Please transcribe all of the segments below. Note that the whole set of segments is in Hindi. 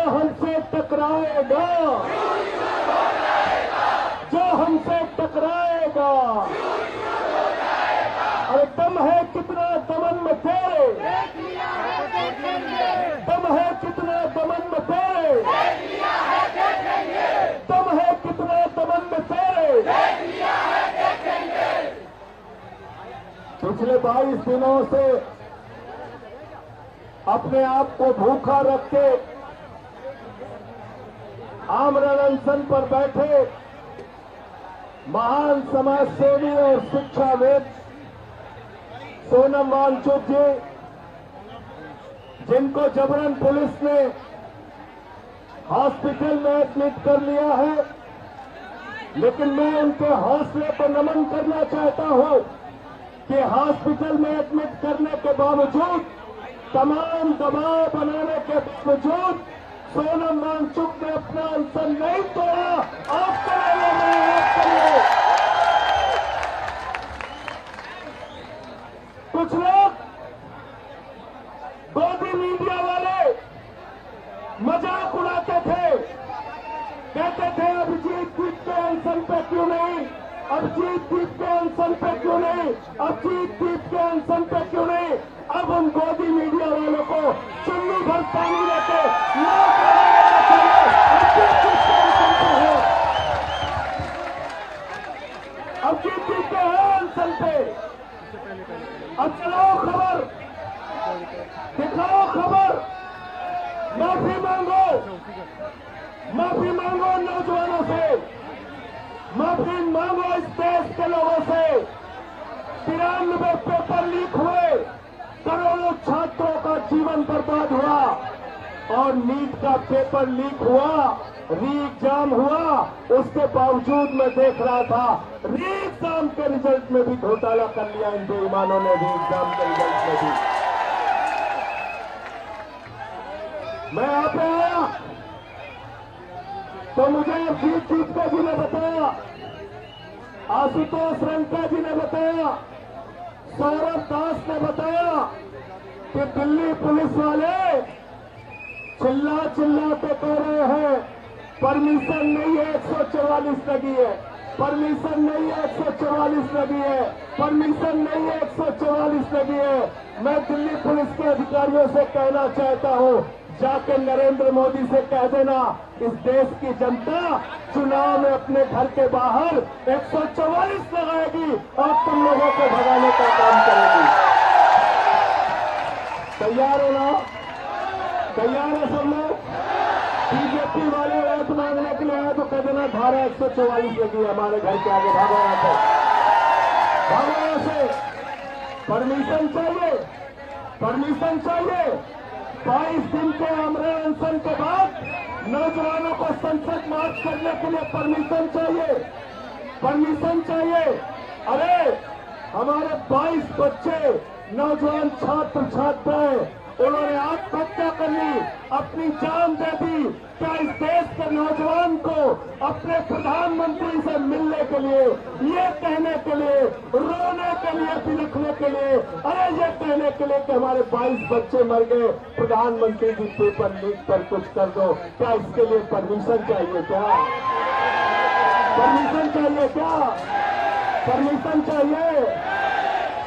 हमसे टकराएगा, जो हमसे टकराएगा, अरे दम है कितना दमन में तेरे, दम है कितना दमन में तेरे, दम है कितना दमन में तेरे। पिछले 22 दिनों से अपने आप को भूखा रख के आमरण अनशन पर बैठे महान समाज सेवी और शिक्षाविद सोनम वांगचुक जी, जिनको जबरन पुलिस ने हॉस्पिटल में एडमिट कर लिया है, लेकिन मैं उनके हौसले पर नमन करना चाहता हूं कि हॉस्पिटल में एडमिट करने के बावजूद, तमाम दबाव बनाने के बावजूद सोनम वांगचुक ने अपना अनशन नहीं तोड़ा। आपके लिए मैं आपके लिए कुछ लोग गोदी मीडिया वाले मजाक उड़ाते थे, कहते थे अभिजीत दीप के अनशन पे क्यों नहीं, अभिजीत दीप के अनशन पे क्यों नहीं, अभिजीत दीप के अनशन पे क्यों नहीं। अब हम गोदी मीडिया वालों को चुन्नी भर पानी लेके अभिजीत दीप के अनशन पे। अब चलाओ खबर, दिखाओ खबर, माफी मांगो, माफी मांगो नौजवानों से, माफी मांगो इस देश के लोगों से। 93 पेपर लीक हुए, करोड़ों छात्रों का जीवन बर्बाद हुआ, और नीट का पेपर लीक हुआ, री एग्जाम हुआ, उसके बावजूद मैं देख रहा था री एग्जाम के रिजल्ट में भी घोटाला कर लिया इन बेईमानों ने, री एग्जाम के रिजल्ट में भी। मैं यहाँ पे आया तो मुझे अभिजीत दीप जी ने बताया, आशुतोष रंका जी ने बताया, सौरभ दास ने बताया कि दिल्ली पुलिस वाले चिल्ला के कह रहे हैं परमिशन नहीं है, 144 लगी है, परमिशन नहीं है, 144 लगी है, परमिशन नहीं है, 144 लगी है। मैं दिल्ली पुलिस के अधिकारियों से कहना चाहता हूं, जाके नरेंद्र मोदी से कह देना, इस देश की जनता चुनाव में अपने घर के बाहर 144 लगाएगी और तुम लोगों को भगाने का काम करेगी। तैयार हो ना? तैयार है सब लोग? बीजेपी वाले वोट मांगने के लिए आए तो कह देना धारा 144 लगी है हमारे घर के आगे, भागो यहाँ से, भागो यहाँ से। परमिशन चाहिए, परमिशन चाहिए। 22 दिन के आमरण अनशन के बाद नौजवानों को संसद मार्च करने के लिए परमिशन चाहिए, परमिशन चाहिए। अरे हमारे 22 बच्चे, नौजवान छात्र छात्राएं, उन्होंने आत्महत्या कर ली, अपनी जान दे दी। क्या इस देश के नौजवान को अपने प्रधानमंत्री से मिलने के लिए, ये कहने के लिए, रोने के लिए, बिलखने के लिए, अरे ये कहने के लिए कि हमारे 22 बच्चे मर गए, प्रधानमंत्री जी पेपर लीक पर कुछ कर दो, क्या इसके लिए परमिशन चाहिए? क्या परमिशन चाहिए? क्या परमिशन चाहिए?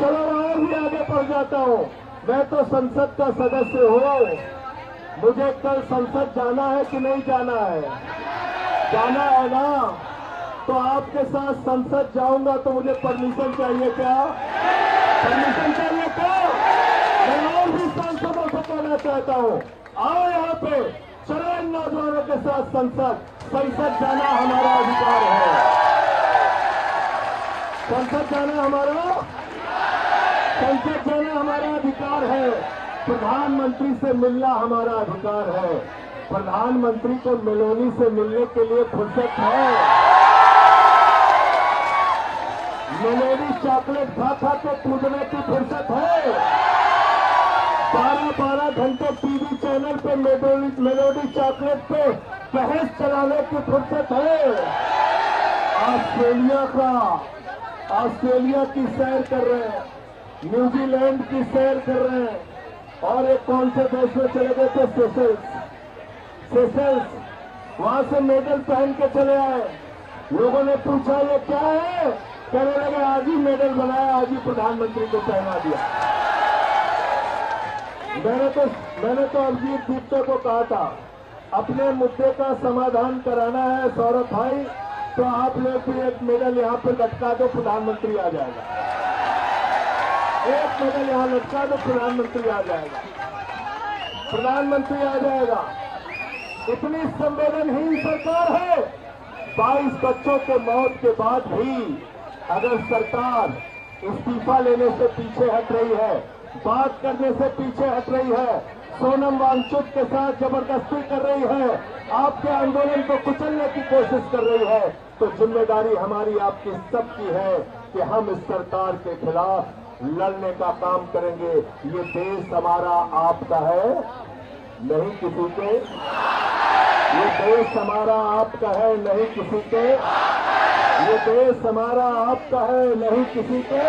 चलो और भी आगे बढ़ जाता हूँ। मैं तो संसद का सदस्य हूँ, मुझे कल संसद जाना है कि नहीं जाना है? जाना है ना? तो आपके साथ संसद जाऊंगा तो मुझे परमिशन चाहिए क्या? परमिशन चाहिए क्या? मैं और भी सांसदों से कहना चाहता हूँ, आओ यहाँ पे, चलो इन नौजवानों के साथ संसद। संसद जाना हमारा अधिकार है, संसद जाना हमारा, संसद जाना हमारा अधिकार है। प्रधानमंत्री से मिलना हमारा अधिकार है। प्रधानमंत्री को मेलोनी से मिलने के लिए फुर्सत है? मेलोनी चॉकलेट खा खा के कूदने की फुर्सत है? 12-12 घंटे टीवी चैनल पे मेलोडी चॉकलेट पे बहस चलाने की फुर्सत है? ऑस्ट्रेलिया की सैर कर रहे हैं, न्यूजीलैंड की सैर कर रहे हैं, और एक कौन से देश में चले गए थे? सेशल्स, वहां से मेडल पहन के चले आए। लोगों ने पूछा ये क्या है, कहने लगे आज ही मेडल बनाया, आज ही प्रधानमंत्री को पहना दिया। मैंने तो अभिजीत दीप्तो को कहा था, अपने मुद्दे का समाधान कराना है सौरभ भाई, तो आप लोग भी एक मेडल यहाँ पर लटका दो, प्रधानमंत्री आ जाएगा। एक मेडल यहाँ लटका दो, प्रधानमंत्री आ जाएगा, प्रधानमंत्री आ जाएगा। इतनी संवेदनहीन सरकार है। 22 बच्चों के मौत के बाद भी अगर सरकार इस्तीफा लेने से पीछे हट रही है, बात करने से पीछे हट रही है, सोनम वांगचुक के साथ जबरदस्ती कर रही है, आपके आंदोलन को कुचलने की कोशिश कर रही है, तो जिम्मेदारी हमारी आपकी सबकी है कि हम इस सरकार के खिलाफ लड़ने का काम करेंगे। ये देश हमारा आपका है, नहीं किसी के। ये देश हमारा आपका है, नहीं किसी के। ये देश हमारा आपका है, नहीं किसी के।